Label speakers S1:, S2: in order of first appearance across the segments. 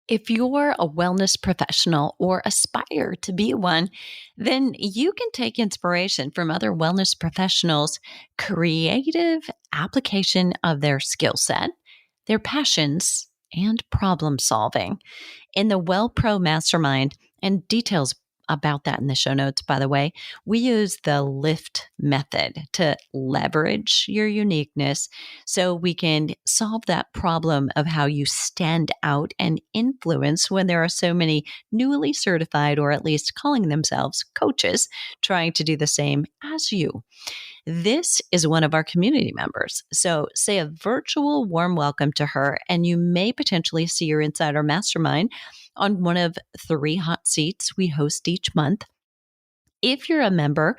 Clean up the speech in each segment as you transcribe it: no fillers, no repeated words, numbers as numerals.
S1: If you're a wellness professional or aspire to be one, then you can take inspiration from other wellness professionals' creative application of their skill set, their passions, and problem solving. In the WellPro Mastermind, and details about that in the show notes, by the way, we use the L.I.F.T method to leverage your uniqueness so we can solve that problem of how you stand out and influence when there are so many newly certified, or at least calling themselves coaches, trying to do the same as you. This is one of our community members. So say a virtual warm welcome to her, and you may potentially see her inside our mastermind on one of 3 hot seats we host each month. If you're a member,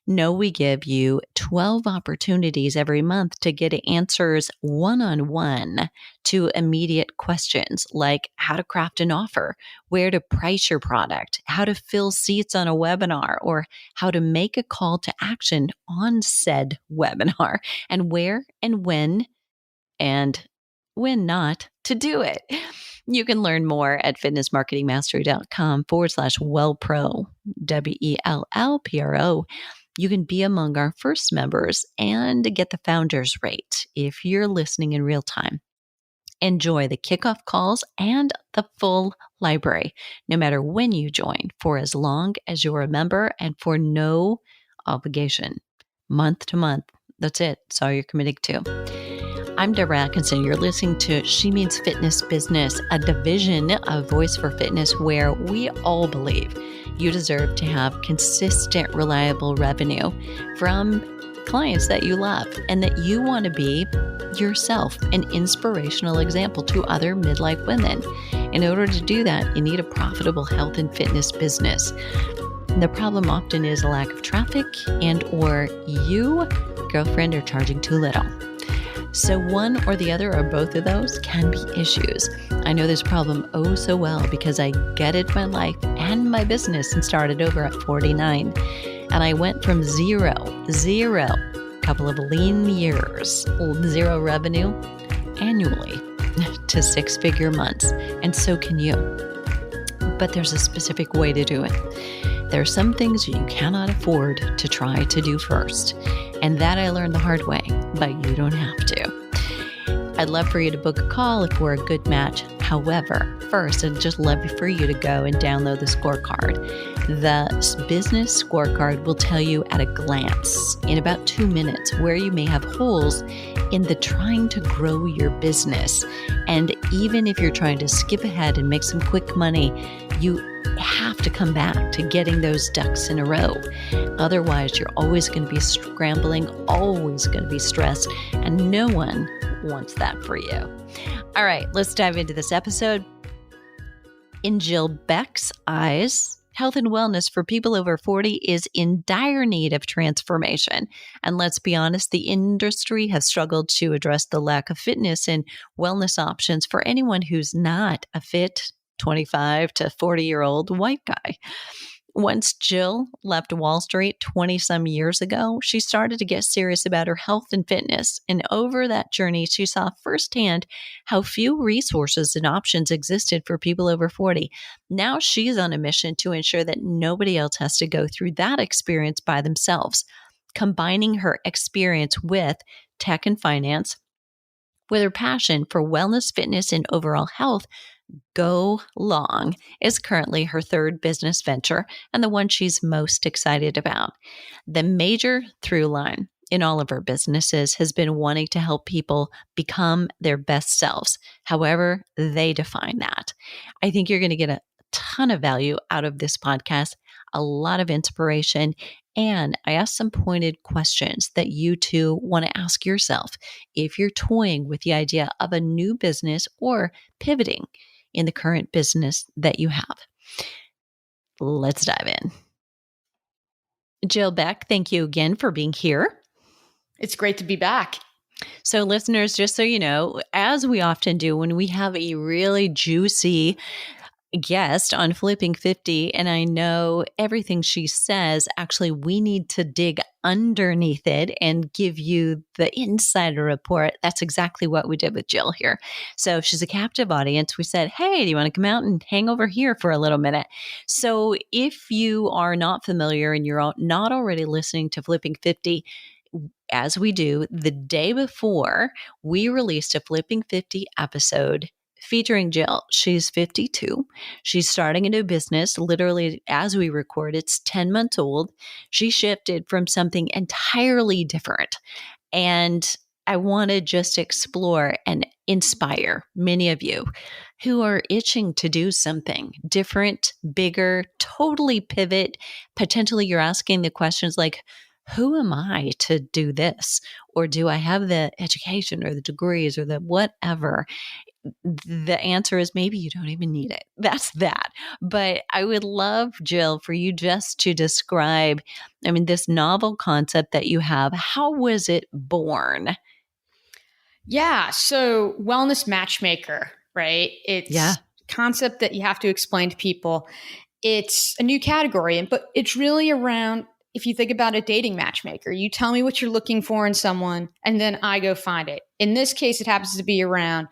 S1: know we give you 12 opportunities every month to get answers one-on-one to immediate questions like how to craft an offer, where to price your product, how to fill seats on a webinar, or how to make a call to action on said webinar, and where and when and when not to do it. You can learn more at fitnessmarketingmastery.com/WellPro, WELLPRO. You can be among our first members and get the founder's rate if you're listening in real time. Enjoy the kickoff calls and the full library, no matter when you join, for as long as you're a member and for no obligation. Month to month. That's it. That's all you're committing to. I'm Deborah Atkinson. You're listening to She Means Fitness Business, a division of Voice for Fitness where we all believe you deserve to have consistent, reliable revenue from clients that you love, and that you want to be yourself an inspirational example to other midlife women. In order to do that, you need a profitable health and fitness business. The problem often is a lack of traffic and or you, girlfriend, are charging too little. So one or the other or both of those can be issues. I know this problem oh so well because I gutted my life and my business and started over at 49. And I went from zero, couple of lean years, 0 revenue annually to 6-figure months. And so can you. But there's a specific way to do it. There are some things you cannot afford to try to do first. And that I learned the hard way, but you don't have to. I'd love for you to book a call if we're a good match. However, first, I'd just love for you to go and download the scorecard. The business scorecard will tell you at a glance, in about 2 minutes, where you may have holes in the trying to grow your business. And even if you're trying to skip ahead and make some quick money, you have to come back to getting those ducks in a row. Otherwise, you're always going to be scrambling, always going to be stressed, and no one wants that for you. All right, let's dive into this episode. In Jill Beck's eyes, health and wellness for people over 40 is in dire need of transformation. And let's be honest, the industry has struggled to address the lack of fitness and wellness options for anyone who's not a fit 25 to 40-year-old white guy. Once Jill left Wall Street 20-some years ago, she started to get serious about her health and fitness. And over that journey, she saw firsthand how few resources and options existed for people over 40. Now she's on a mission to ensure that nobody else has to go through that experience by themselves. Combining her experience with tech and finance, with her passion for wellness, fitness, and overall health, Go Long is currently her 3rd business venture and the one she's most excited about. The major through line in all of her businesses has been wanting to help people become their best selves, however they define that. I think you're going to get a ton of value out of this podcast, a lot of inspiration, and I asked some pointed questions that you too want to ask yourself if you're toying with the idea of a new business or pivoting in the current business that you have. Let's dive in. Jill Beck, thank you again for being here.
S2: It's great to be back.
S1: So listeners, just so you know, as we often do when we have a really juicy guest on Flipping 50, and I know everything she says, actually, we need to dig underneath it and give you the insider report. That's exactly what we did with Jill here. So she's a captive audience. We said, hey, do you want to come out and hang over here for a little minute? So if you are not familiar and you're not already listening to Flipping 50, as we do, the day before, we released a Flipping 50 episode featuring Jill. She's 52. She's starting a new business. Literally, as we record, it's 10 months old. She shifted from something entirely different. And I want to just explore and inspire many of you who are itching to do something different, bigger, totally pivot. Potentially, you're asking the questions like, who am I to do this? Or do I have the education or the degrees or the whatever? The answer is maybe you don't even need it. That's that. But I would love, Jill, for you just to describe, this novel concept that you have. How was it born?
S2: Yeah. So wellness matchmaker, right? It's concept that you have to explain to people. It's a new category, but it's really around, if you think about a dating matchmaker, you tell me what you're looking for in someone, and then I go find it. In this case, it happens to be around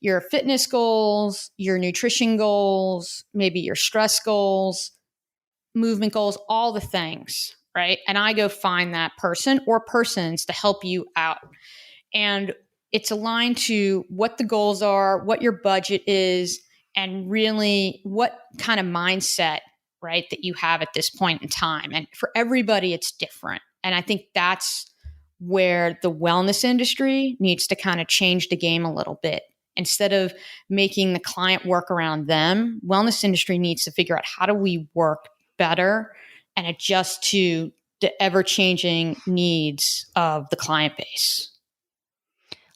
S2: your fitness goals, your nutrition goals, maybe your stress goals, movement goals, all the things, right? And I go find that person or persons to help you out. And it's aligned to what the goals are, what your budget is, and really what kind of mindset, right, that you have at this point in time. And for everybody, it's different. And I think that's where the wellness industry needs to kind of change the game a little bit. Instead of making the client work around them, wellness industry needs to figure out how do we work better and adjust to the ever-changing needs of the client base.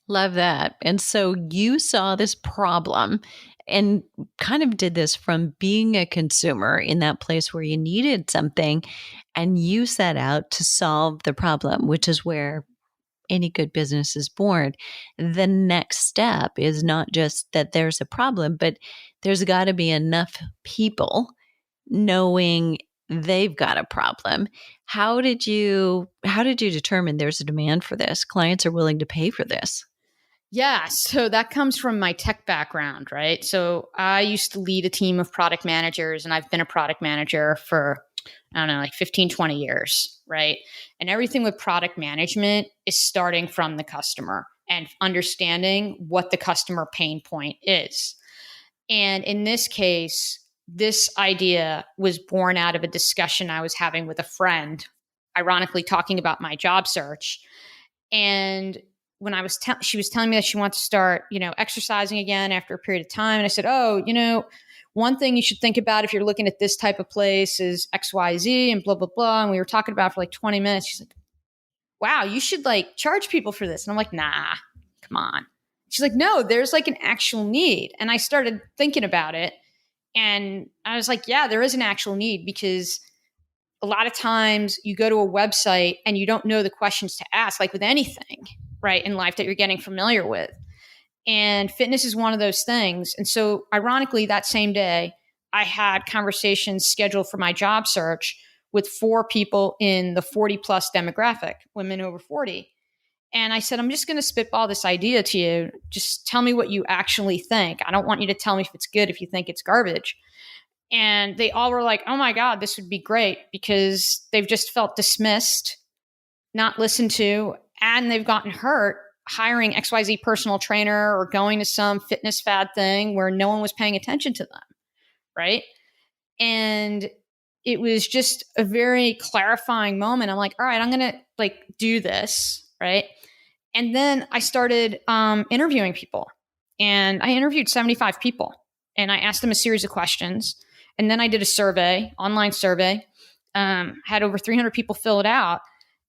S1: Love that. And so you saw this problem and kind of did this from being a consumer in that place where you needed something, and you set out to solve the problem, which is where any good business is born. The next step is not just that there's a problem, but there's got to be enough people knowing they've got a problem. How did you determine there's a demand for this? Clients are willing to pay for this.
S2: Yeah, so that comes from my tech background, right? So I used to lead a team of product managers, and I've been a product manager for, I don't know, like 15, 20 years, right? And everything with product management is starting from the customer and understanding what the customer pain point is. And in this case, this idea was born out of a discussion I was having with a friend, ironically talking about my job search. And when she was telling me that she wants to start, exercising again after a period of time. And I said, one thing you should think about if you're looking at this type of place is XYZ and blah, blah, blah. And we were talking about it for like 20 minutes. She's like, wow, you should like charge people for this. And I'm like, nah, come on. She's like, no, there's like an actual need. And I started thinking about it. And I was like, yeah, there is an actual need, because a lot of times you go to a website and you don't know the questions to ask, like with anything, right, in life that you're getting familiar with. And fitness is one of those things. And so ironically, that same day, I had conversations scheduled for my job search with 4 people in the 40 plus demographic, women over 40. And I said, I'm just going to spitball this idea to you. Just tell me what you actually think. I don't want you to tell me if it's good, if you think it's garbage. And they all were like, oh my God, this would be great, because they've just felt dismissed, not listened to, and they've gotten hurt hiring XYZ personal trainer or going to some fitness fad thing where no one was paying attention to them. Right. And it was just a very clarifying moment. I'm like, all right, I'm going to like do this. Right. And then I started interviewing people, and I interviewed 75 people, and I asked them a series of questions. And then I did a survey, online survey, had over 300 people fill it out.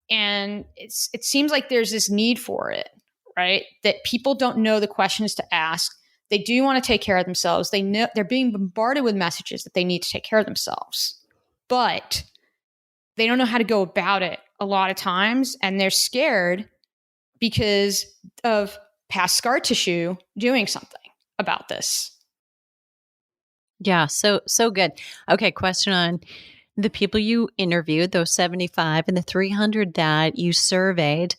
S2: And it seems like there's this need for it, right? That people don't know the questions to ask. They do want to take care of themselves. They know they're being bombarded with messages that they need to take care of themselves, but they don't know how to go about it a lot of times. And they're scared because of past scar tissue doing something about this.
S1: Yeah. So good. Okay. Question on the people you interviewed, those 75 and the 300 that you surveyed.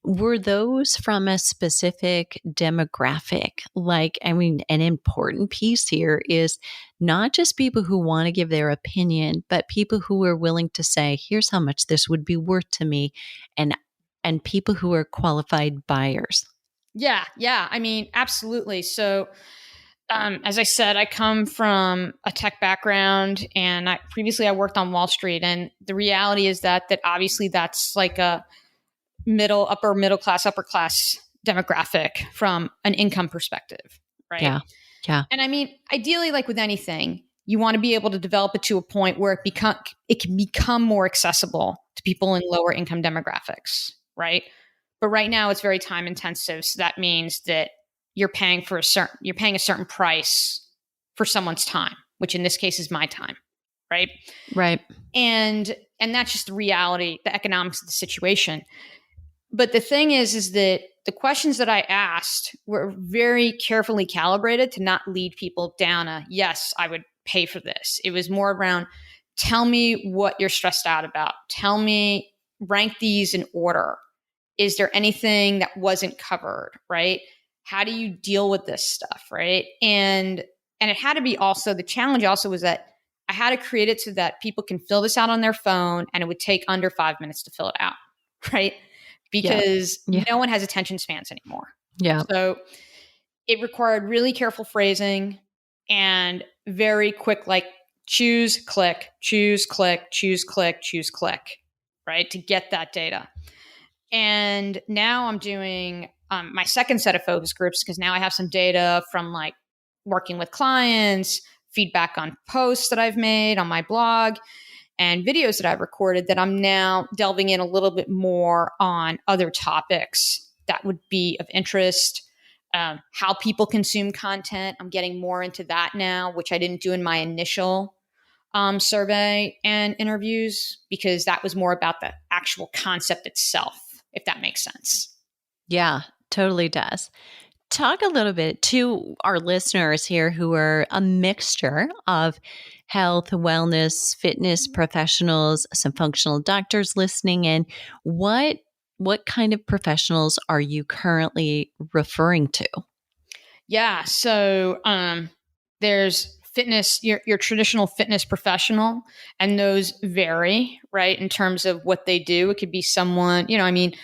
S1: Were those from a specific demographic? Like, I mean, an important piece here is not just people who want to give their opinion, but people who are willing to say, here's how much this would be worth to me, and people who are qualified buyers.
S2: Yeah. Yeah. I mean, absolutely. So, as I said, I come from a tech background, and previously I worked on Wall Street. And the reality is that obviously that's like a upper middle class, upper class demographic from an income perspective, right?
S1: Yeah. Yeah.
S2: And I mean, ideally, like with anything, you want to be able to develop it to a point where it can become more accessible to people in lower income demographics, right? But right now, it's very time intensive. So that means that you're paying a certain price for someone's time, which in this case is my time, right?
S1: Right.
S2: And that's just the reality, the economics of the situation. But the thing is that the questions that I asked were very carefully calibrated to not lead people down yes, I would pay for this. It was more around, tell me what you're stressed out about. Tell me, rank these in order. Is there anything that wasn't covered, right? How do you deal with this stuff, right? And it had to be also, the challenge also was that I had to create it so that people can fill this out on their phone and it would take under 5 minutes to fill it out, right? Because no one has attention spans anymore.
S1: Yeah.
S2: So it required really careful phrasing and very quick, like choose, click, choose, click, choose, click, choose, click, right? To get that data. And now I'm doing my second set of focus groups because now I have some data from like working with clients, feedback on posts that I've made on my blog, and videos that I've recorded, that I'm now delving in a little bit more on other topics that would be of interest, how people consume content. I'm getting more into that now, which I didn't do in my initial survey and interviews, because that was more about the actual concept itself, if that makes sense.
S1: Yeah, totally does. Talk a little bit to our listeners here who are a mixture of health, wellness, fitness professionals, some functional doctors listening in. What kind of professionals are you currently referring to?
S2: Yeah, so there's fitness, your traditional fitness professional, and those vary, right, in terms of what they do. It could be someone, I mean,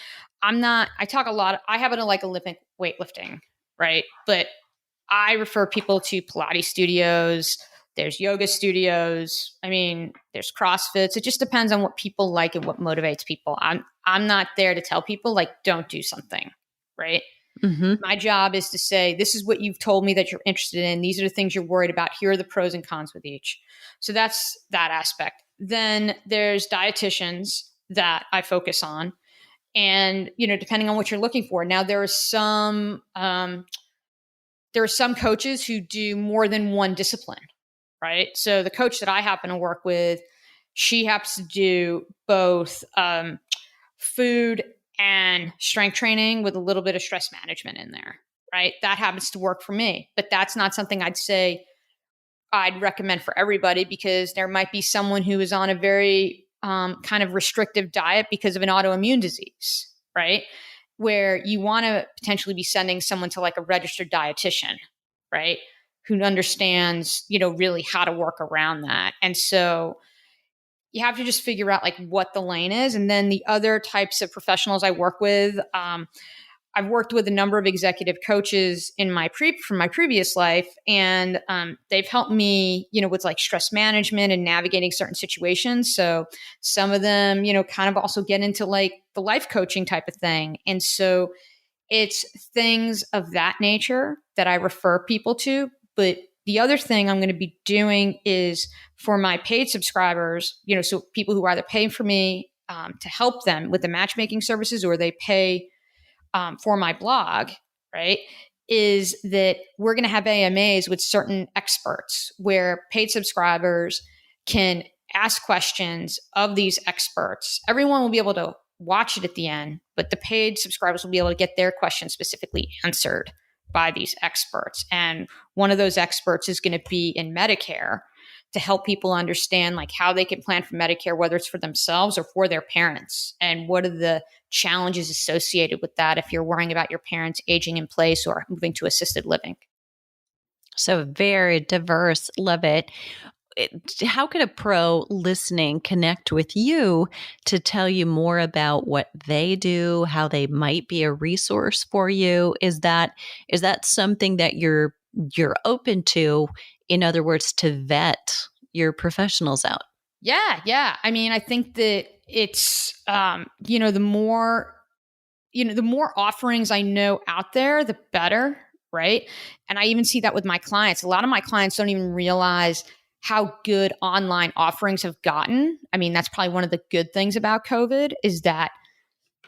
S2: I talk a lot, I happen to like Olympic weightlifting, right? But I refer people to Pilates studios, there's yoga studios. I mean, there's CrossFits. It just depends on what people like and what motivates people. I'm not there to tell people like, don't do something, right?
S1: Mm-hmm.
S2: My job is to say, this is what you've told me that you're interested in. These are the things you're worried about. Here are the pros and cons with each. So that's that aspect. Then there's dietitians that I focus on. And, depending on what you're looking for. Now, there are some coaches who do more than one discipline, right? So the coach that I happen to work with, she happens to do both food and strength training with a little bit of stress management in there, right? That happens to work for me, but that's not something I'd say I'd recommend for everybody, because there might be someone who is on a very kind of restrictive diet because of an autoimmune disease, right? Where you want to potentially be sending someone to like a registered dietitian, right? Who understands, really how to work around that. And so you have to just figure out like what the lane is. And then the other types of professionals I work with, I've worked with a number of executive coaches from my previous life, and they've helped me, with like stress management and navigating certain situations. So some of them, kind of also get into like the life coaching type of thing. And so it's things of that nature that I refer people to. But the other thing I'm going to be doing is for my paid subscribers, so people who either pay for me to help them with the matchmaking services, or they pay for my blog, right, is that we're going to have AMAs with certain experts where paid subscribers can ask questions of these experts. Everyone will be able to watch it at the end, but the paid subscribers will be able to get their questions specifically answered by these experts. And one of those experts is going to be in Medicare to help people understand like how they can plan for Medicare, whether it's for themselves or for their parents, and what are the challenges associated with that if you're worrying about your parents aging in place or moving to assisted living.
S1: So very diverse. Love it. How could a pro listening connect with you to tell you more about what they do, how they might be a resource for you? Is that something that you're open to? In other words, to vet your professionals out?
S2: Yeah. I mean, I think that it's the more offerings I know out there, the better, right? And I even see that with my clients. A lot of my clients don't even realize how good online offerings have gotten. I mean, that's probably one of the good things about COVID is that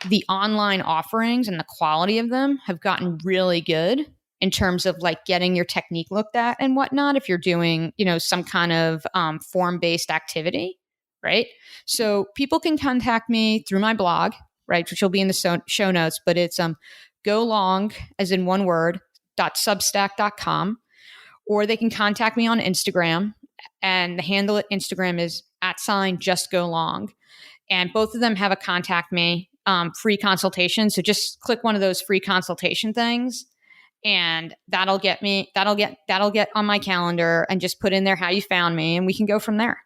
S2: the online offerings and the quality of them have gotten really good in terms of like getting your technique looked at and whatnot. If you're doing, some kind of form-based activity, right? So people can contact me through my blog, right? Which will be in the show notes, but it's go long as in one word, .substack.com, or they can contact me on Instagram, and the handle at Instagram is @justgolong. And both of them have a contact me free consultation. So just click one of those free consultation things, and that'll get on my calendar, and just put in there how you found me, and we can go from there.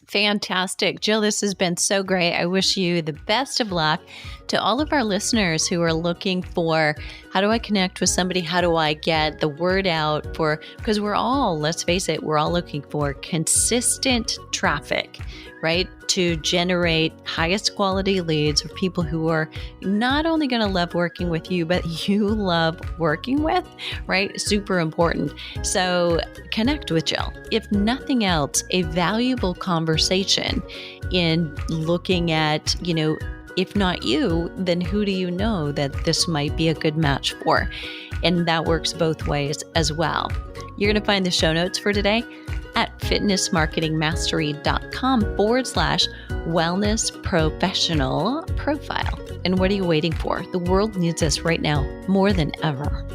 S1: Fantastic. Jill, this has been so great. I wish you the best of luck. To all of our listeners who are looking for, how do I connect with somebody? How do I get the word out because we're all, let's face it, we're all looking for consistent traffic, right? To generate highest quality leads for people who are not only going to love working with you, but you love working with, right? Super important. So connect with Jill. If nothing else, a valuable conversation in looking at, if not you, then who do you know that this might be a good match for? And that works both ways as well. You're going to find the show notes for today at fitnessmarketingmastery.com/wellness professional profile. And what are you waiting for? The world needs us right now more than ever.